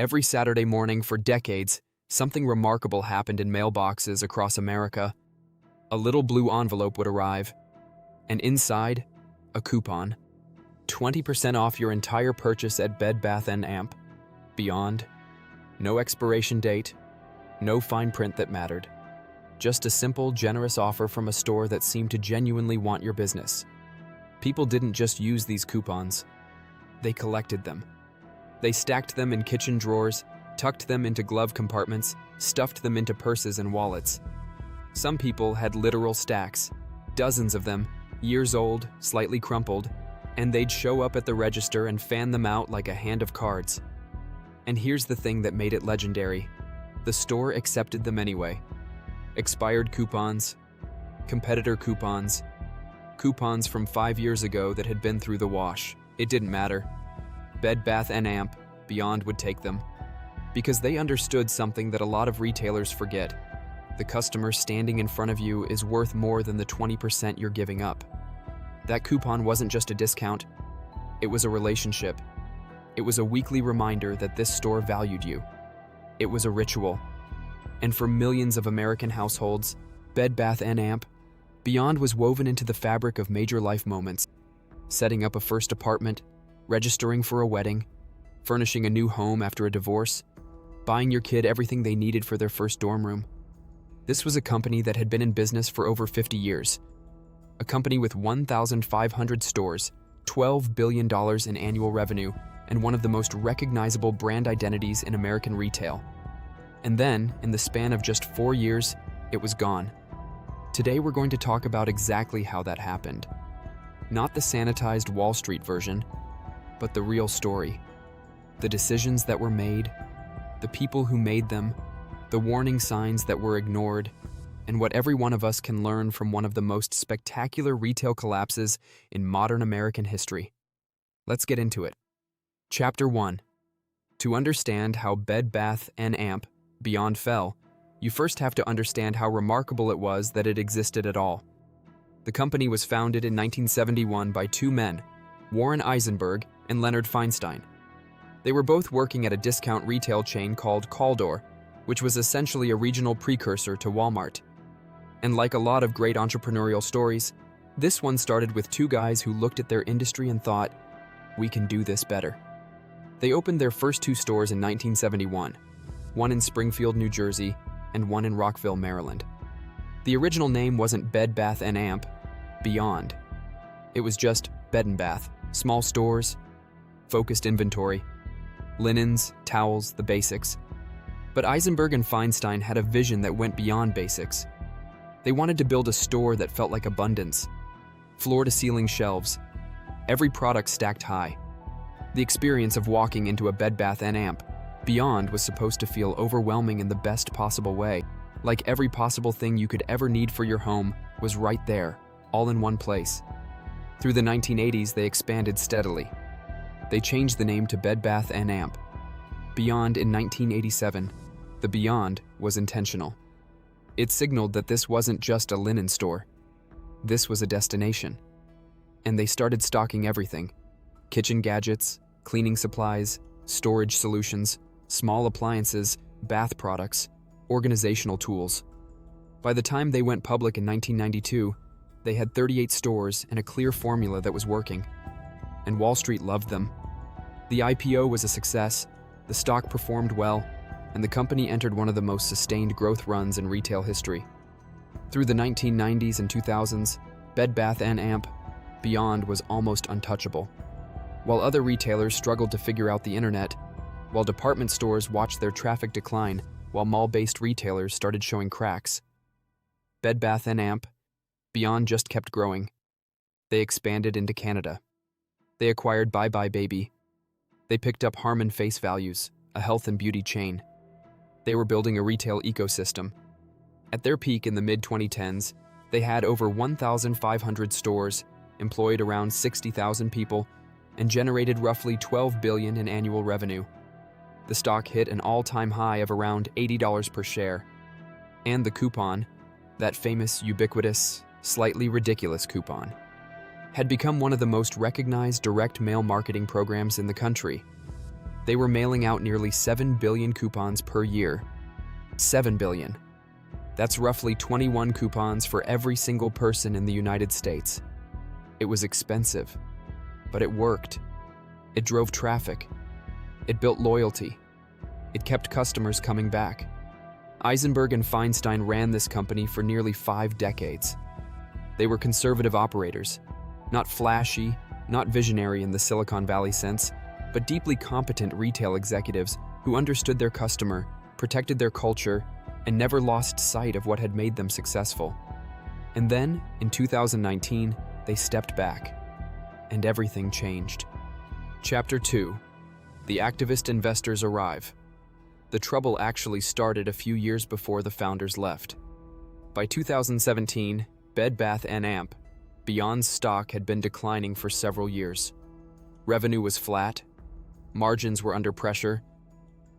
Every Saturday morning for decades, something remarkable happened in mailboxes across America. A little blue envelope would arrive, and inside, a coupon. 20% off your entire purchase at Bed Bath & Amp. Beyond. No expiration date, no fine print that mattered. Just a simple, generous offer from a store that seemed to genuinely want your business. People didn't just use these coupons. They collected them. They stacked them in kitchen drawers, tucked them into glove compartments, stuffed them into purses and wallets. Some people had literal stacks, dozens of them, years old, slightly crumpled, and they'd show up at the register and fan them out like a hand of cards. And here's the thing that made it legendary. The store accepted them anyway. Expired coupons, competitor coupons, coupons from 5 years ago that had been through the wash. It didn't matter. Bed Bath & Amp, Beyond would take them. Because they understood something that a lot of retailers forget. The customer standing in front of you is worth more than the 20% you're giving up. That coupon wasn't just a discount, it was a relationship. It was a weekly reminder that this store valued you. It was a ritual. And for millions of American households, Bed Bath & Amp, Beyond was woven into the fabric of major life moments. Setting up a first apartment, registering for a wedding, furnishing a new home after a divorce, buying your kid everything they needed for their first dorm room. This was a company that had been in business for over 50 years. A company with 1,500 stores, $12 billion in annual revenue, and one of the most recognizable brand identities in American retail. And then, in the span of just 4 years, it was gone. Today we're going to talk about exactly how that happened. Not the sanitized Wall Street version, but the real story. The decisions that were made, the people who made them, the warning signs that were ignored, and what every one of us can learn from one of the most spectacular retail collapses in modern American history. Let's get into it. Chapter 1. To understand how Bed Bath & Amp, Beyond fell, you first have to understand how remarkable it was that it existed at all. The company was founded in 1971 by two men, Warren Eisenberg and Leonard Feinstein. They were both working at a discount retail chain called Caldor, which was essentially a regional precursor to Walmart. And like a lot of great entrepreneurial stories, this one started with two guys who looked at their industry and thought, we can do this better. They opened their first two stores in 1971, one in Springfield, New Jersey, and one in Rockville, Maryland. The original name wasn't Bed Bath & Amp, Beyond. It was just Bed & Bath, small stores, focused inventory, linens, towels, the basics. But Eisenberg and Feinstein had a vision that went beyond basics. They wanted to build a store that felt like abundance. Floor-to-ceiling shelves, every product stacked high. The experience of walking into a Bed Bath & Amp, Beyond was supposed to feel overwhelming in the best possible way. Like every possible thing you could ever need for your home was right there, all in one place. Through the 1980s, they expanded steadily. They changed the name to Bed Bath & Amp. Beyond in 1987, the Beyond was intentional. It signaled that this wasn't just a linen store. This was a destination. And they started stocking everything: kitchen gadgets, cleaning supplies, storage solutions, small appliances, bath products, organizational tools. By the time they went public in 1992, they had 38 stores and a clear formula that was working. And Wall Street loved them. The IPO was a success, the stock performed well, and the company entered one of the most sustained growth runs in retail history. Through the 1990s and 2000s, Bed Bath & Amp, Beyond was almost untouchable. While other retailers struggled to figure out the internet, while department stores watched their traffic decline, while mall-based retailers started showing cracks, Bed Bath & Amp, Beyond just kept growing. They expanded into Canada. They acquired Bye Bye Baby. They picked up Harmon Face Values, a health and beauty chain. They were building a retail ecosystem. At their peak in the mid-2010s, they had over 1,500 stores, employed around 60,000 people, and generated roughly $12 billion in annual revenue. The stock hit an all-time high of around $80 per share. And the coupon, that famous, ubiquitous, slightly ridiculous coupon, had become one of the most recognized direct mail marketing programs in the country. They were mailing out nearly 7 billion coupons per year. 7 billion. That's roughly 21 coupons for every single person in the United States. It was expensive, but it worked. It drove traffic. It built loyalty. It kept customers coming back. Eisenberg and Feinstein ran this company for nearly 5 decades. They were conservative operators, not flashy, not visionary in the Silicon Valley sense, but deeply competent retail executives who understood their customer, protected their culture, and never lost sight of what had made them successful. And then, in 2019, they stepped back, and everything changed. Chapter 2. The activist investors arrive. The trouble actually started a few years before the founders left. By 2017, Bed Bath & Amp, Beyond's stock had been declining for several years. Revenue was flat, margins were under pressure.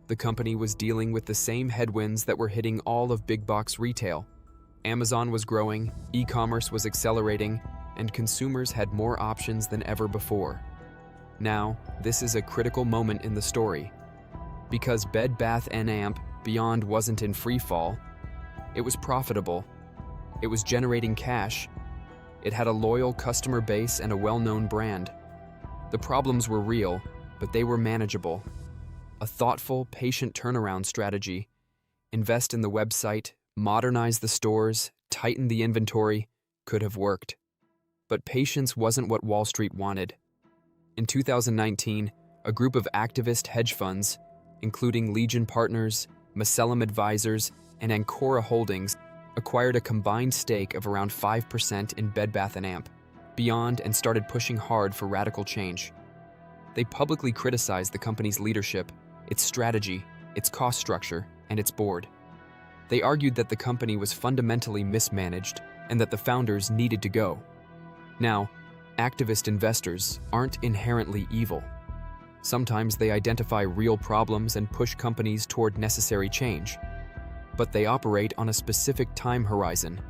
The company was dealing with the same headwinds that were hitting all of big box retail. Amazon was growing, e-commerce was accelerating, and consumers had more options than ever before. Now, this is a critical moment in the story. Because Bed Bath & Amp Beyond wasn't in free fall, it was profitable. It was generating cash. It had a loyal customer base and a well-known brand. The problems were real, but they were manageable. A thoughtful, patient turnaround strategy. Invest in the website, modernize the stores, tighten the inventory, could have worked. But patience wasn't what Wall Street wanted. In 2019, a group of activist hedge funds, including Legion Partners, Macellum Advisors, and Ancora Holdings, acquired a combined stake of around 5% in Bed Bath & Amp Beyond and started pushing hard for radical change. They publicly criticized the company's leadership, its strategy, its cost structure, and its board. They argued that the company was fundamentally mismanaged and that the founders needed to go. Now, activist investors aren't inherently evil. Sometimes they identify real problems and push companies toward necessary change. But they operate on a specific time horizon.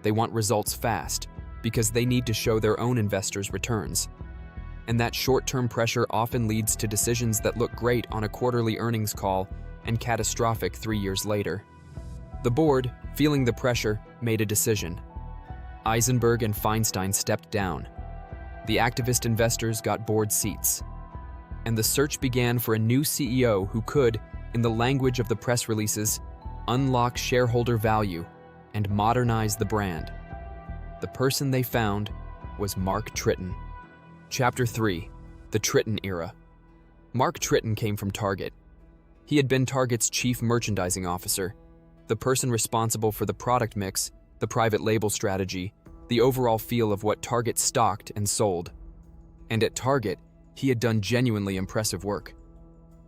They want results fast because they need to show their own investors returns. And that short-term pressure often leads to decisions that look great on a quarterly earnings call and catastrophic 3 years later. The board, feeling the pressure, made a decision. Eisenberg and Feinstein stepped down. The activist investors got board seats. And the search began for a new CEO who could, in the language of the press releases, unlock shareholder value and modernize the brand. The person they found was Mark Tritton. Chapter 3. The Tritton Era. Mark Tritton came from Target. He had been Target's chief merchandising officer, the person responsible for the product mix, the private label strategy, the overall feel of what Target stocked and sold. And at Target, he had done genuinely impressive work.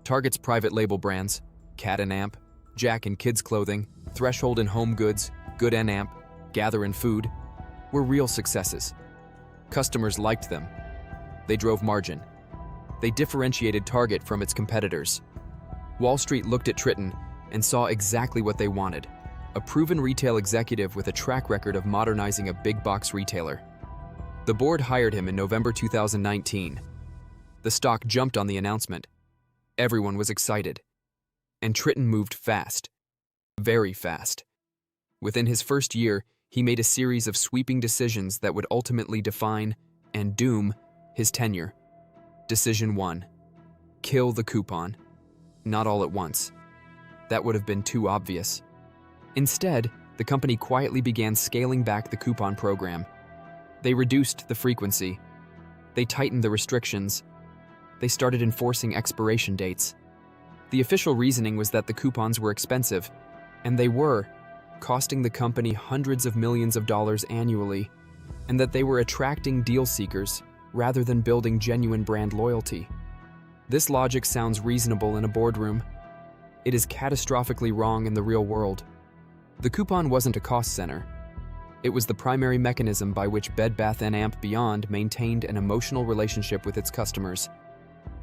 Target's private label brands, Cat & Amp, Jack & Kids Clothing, Threshold & Home Goods, Good & Amp, Gather & Food, were real successes. Customers liked them. They drove margin. They differentiated Target from its competitors. Wall Street looked at Tritton and saw exactly what they wanted: a proven retail executive with a track record of modernizing a big box retailer. The board hired him in November 2019. The stock jumped on the announcement. Everyone was excited. And Tritton moved fast. Very fast. Within his first year, he made a series of sweeping decisions that would ultimately define and doom his tenure. Decision 1. Kill the coupon. Not all at once. That would have been too obvious. Instead, the company quietly began scaling back the coupon program. They reduced the frequency. They tightened the restrictions. They started enforcing expiration dates. The official reasoning was that the coupons were expensive, and they were, costing the company hundreds of millions of dollars annually, and that they were attracting deal seekers rather than building genuine brand loyalty. This logic sounds reasonable in a boardroom. It is catastrophically wrong in the real world. The coupon wasn't a cost center. It was the primary mechanism by which Bed Bath & Amp Beyond maintained an emotional relationship with its customers.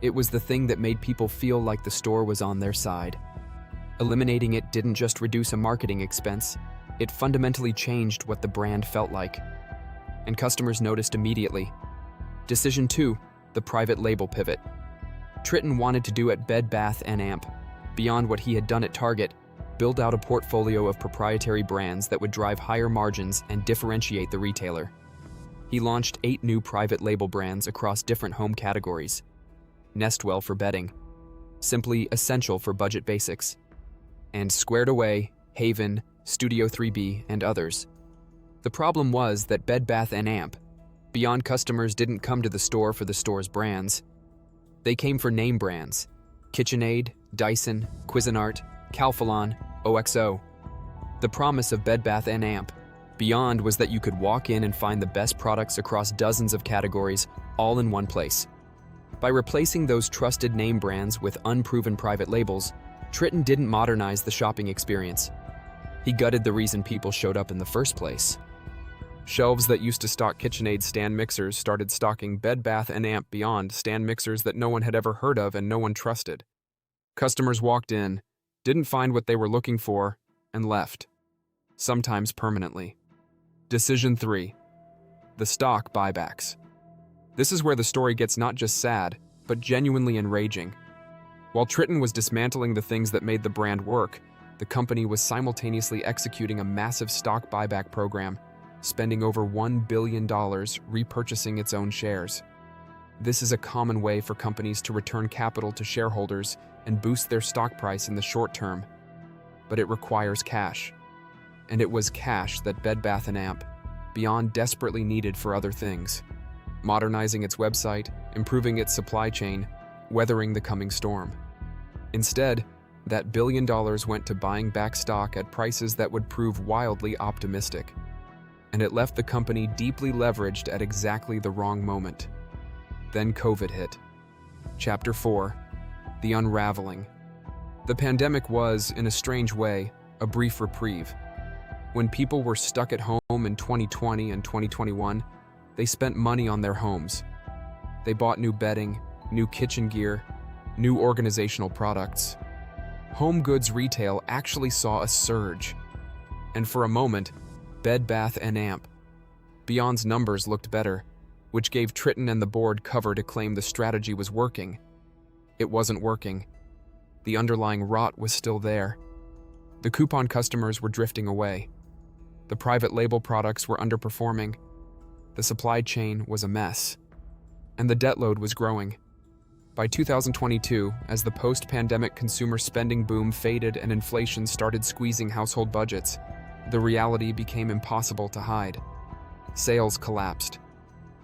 It was the thing that made people feel like the store was on their side. Eliminating it didn't just reduce a marketing expense, it fundamentally changed what the brand felt like. And customers noticed immediately. Decision 2, the private label pivot. Tritton wanted to do at Bed Bath & Amp, beyond what he had done at Target, build out a portfolio of proprietary brands that would drive higher margins and differentiate the retailer. He launched 8 new private label brands across different home categories. Nestwell for bedding, Simply Essential for budget basics, and Squared Away, Haven, Studio 3B, and others. The problem was that Bed Bath & Amp, beyond customers didn't come to the store for the store's brands. They came for name brands: KitchenAid, Dyson, Cuisinart, Calphalon, OXO. The promise of Bed Bath & Amp Beyond was that you could walk in and find the best products across dozens of categories, all in one place. By replacing those trusted name brands with unproven private labels, Tritton didn't modernize the shopping experience. He gutted the reason people showed up in the first place. Shelves that used to stock KitchenAid stand mixers started stocking Bed Bath & Amp Beyond stand mixers that no one had ever heard of and no one trusted. Customers walked in, didn't find what they were looking for, and left, sometimes permanently. Decision 3. The stock buybacks. This is where the story gets not just sad, but genuinely enraging. While Tritton was dismantling the things that made the brand work, the company was simultaneously executing a massive stock buyback program, spending over $1 billion repurchasing its own shares. This is a common way for companies to return capital to shareholders and boost their stock price in the short term. But it requires cash. And it was cash that Bed Bath & Amp Beyond desperately needed for other things: modernizing its website, improving its supply chain, weathering the coming storm. Instead, that $1 billion went to buying back stock at prices that would prove wildly optimistic. And it left the company deeply leveraged at exactly the wrong moment. Then COVID hit. Chapter 4. The Unraveling. The pandemic was, in a strange way, a brief reprieve. When people were stuck at home in 2020 and 2021, they spent money on their homes. They bought new bedding, new kitchen gear, new organizational products. Home goods retail actually saw a surge. And for a moment, Bed Bath & Amp Beyond's numbers looked better, which gave Tritton and the board cover to claim the strategy was working. It wasn't working. The underlying rot was still there. The coupon customers were drifting away. The private label products were underperforming. The supply chain was a mess. And the debt load was growing. By 2022, as the post-pandemic consumer spending boom faded and inflation started squeezing household budgets, the reality became impossible to hide. Sales collapsed.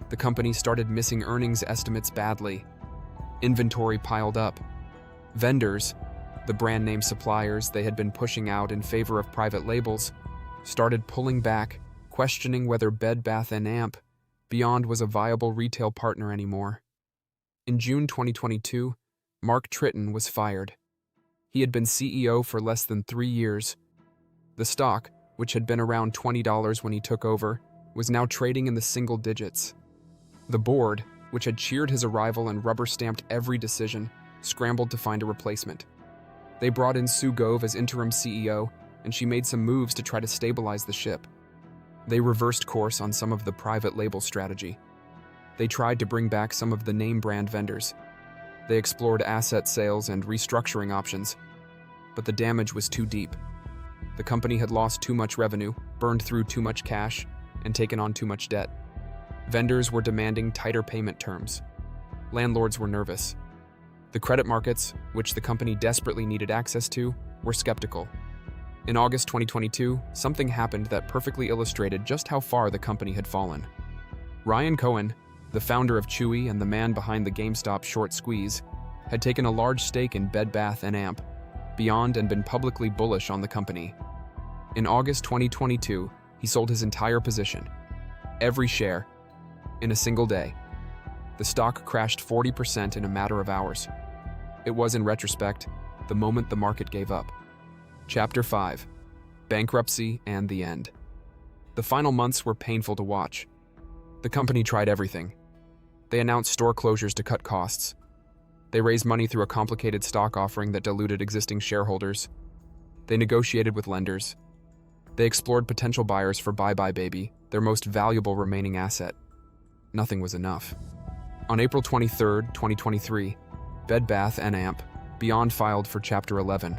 The company started missing earnings estimates badly. Inventory piled up. Vendors, the brand name suppliers they had been pushing out in favor of private labels, started pulling back, questioning whether Bed Bath & Amp Beyond was a viable retail partner anymore. In June 2022, Mark Tritton was fired. He had been CEO for less than 3 years. The stock, which had been around $20 when he took over, was now trading in the single digits. The board, which had cheered his arrival and rubber-stamped every decision, scrambled to find a replacement. They brought in Sue Gove as interim CEO, and she made some moves to try to stabilize the ship. They reversed course on some of the private label strategy. They tried to bring back some of the name brand vendors. They explored asset sales and restructuring options. But the damage was too deep. The company had lost too much revenue, burned through too much cash, and taken on too much debt. Vendors were demanding tighter payment terms. Landlords were nervous. The credit markets, which the company desperately needed access to, were skeptical. In August 2022, something happened that perfectly illustrated just how far the company had fallen. Ryan Cohen, the founder of Chewy and the man behind the GameStop short squeeze, had taken a large stake in Bed Bath & Amp Beyond and been publicly bullish on the company. In August 2022, he sold his entire position, every share, in a single day. The stock crashed 40% in a matter of hours. It was, in retrospect, the moment the market gave up. Chapter 5. Bankruptcy and the End. The final months were painful to watch. The company tried everything. They announced store closures to cut costs. They raised money through a complicated stock offering that diluted existing shareholders. They negotiated with lenders. They explored potential buyers for Bye Bye Baby, their most valuable remaining asset. Nothing was enough. On April 23, 2023, Bed Bath & Amp, Beyond filed for Chapter 11,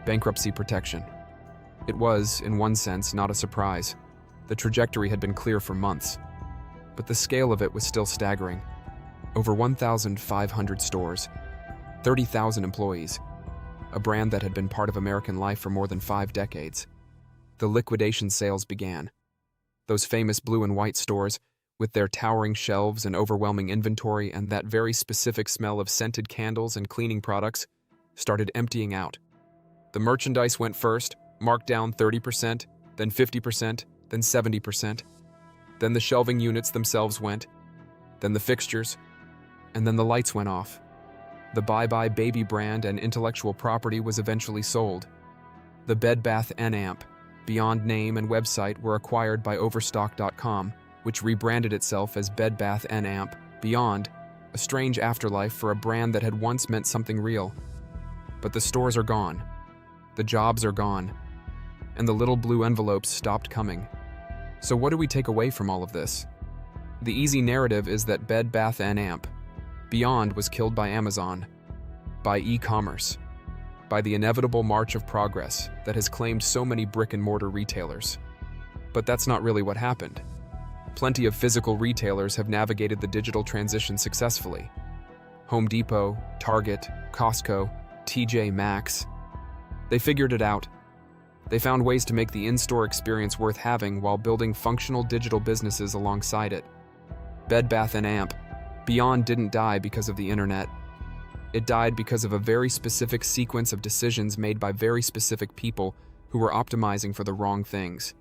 Bankruptcy Protection. It was, in one sense, not a surprise. The trajectory had been clear for months. But the scale of it was still staggering. Over 1,500 stores, 30,000 employees, a brand that had been part of American life for more than 5 decades. The liquidation sales began. Those famous blue and white stores, with their towering shelves and overwhelming inventory and that very specific smell of scented candles and cleaning products, started emptying out. The merchandise went first, marked down 30%, then 50%, then 70%. Then the shelving units themselves went, then the fixtures, and then the lights went off. The Bye-Bye Baby brand and intellectual property was eventually sold. The Bed Bath & Amp, Beyond name and website were acquired by Overstock.com, which rebranded itself as Bed Bath & Amp, Beyond, a strange afterlife for a brand that had once meant something real. But the stores are gone, the jobs are gone, and the little blue envelopes stopped coming. So what do we take away from all of this? The easy narrative is that Bed Bath & Amp, Beyond was killed by Amazon, by e-commerce, by the inevitable march of progress that has claimed so many brick-and-mortar retailers. But that's not really what happened. Plenty of physical retailers have navigated the digital transition successfully. Home Depot, Target, Costco, TJ Maxx. They figured it out. They found ways to make the in-store experience worth having while building functional digital businesses alongside it. Bed Bath & Amp, Beyond didn't die because of the internet. It died because of a very specific sequence of decisions made by very specific people who were optimizing for the wrong things.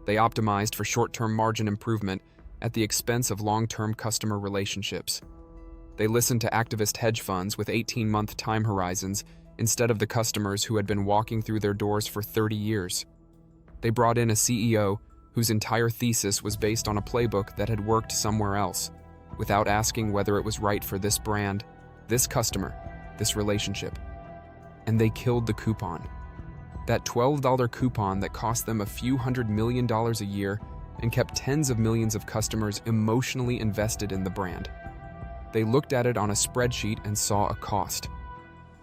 They optimized for short-term margin improvement at the expense of long-term customer relationships. They listened to activist hedge funds with 18-month time horizons instead of the customers who had been walking through their doors for 30 years. They brought in a CEO whose entire thesis was based on a playbook that had worked somewhere else, without asking whether it was right for this brand, this customer, this relationship. And they killed the coupon. That $12 coupon that cost them a few $100 million a year and kept tens of millions of customers emotionally invested in the brand. They looked at it on a spreadsheet and saw a cost.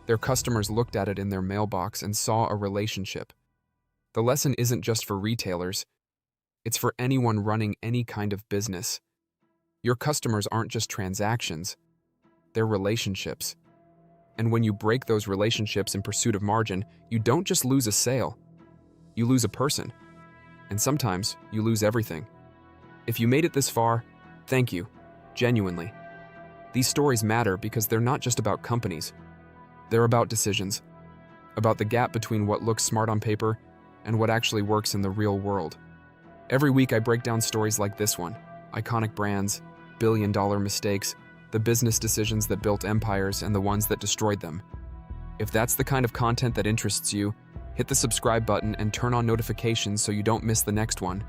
Their customers looked at it in their mailbox and saw a relationship. The lesson isn't just for retailers, it's for anyone running any kind of business. Your customers aren't just transactions, they're relationships. And when you break those relationships in pursuit of margin, you don't just lose a sale, you lose a person. And sometimes you lose everything. If you made it this far, thank you, genuinely. These stories matter because they're not just about companies. They're about decisions, about the gap between what looks smart on paper and what actually works in the real world. Every week I break down stories like this one, iconic brands, billion-dollar mistakes, the business decisions that built empires and the ones that destroyed them. If that's the kind of content that interests you, hit the subscribe button and turn on notifications so you don't miss the next one.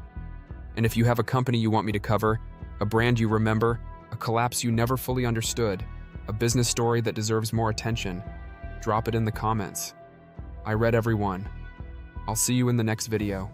And if you have a company you want me to cover, a brand you remember, a collapse you never fully understood, a business story that deserves more attention, drop it in the comments. I read every one. I'll see you in the next video.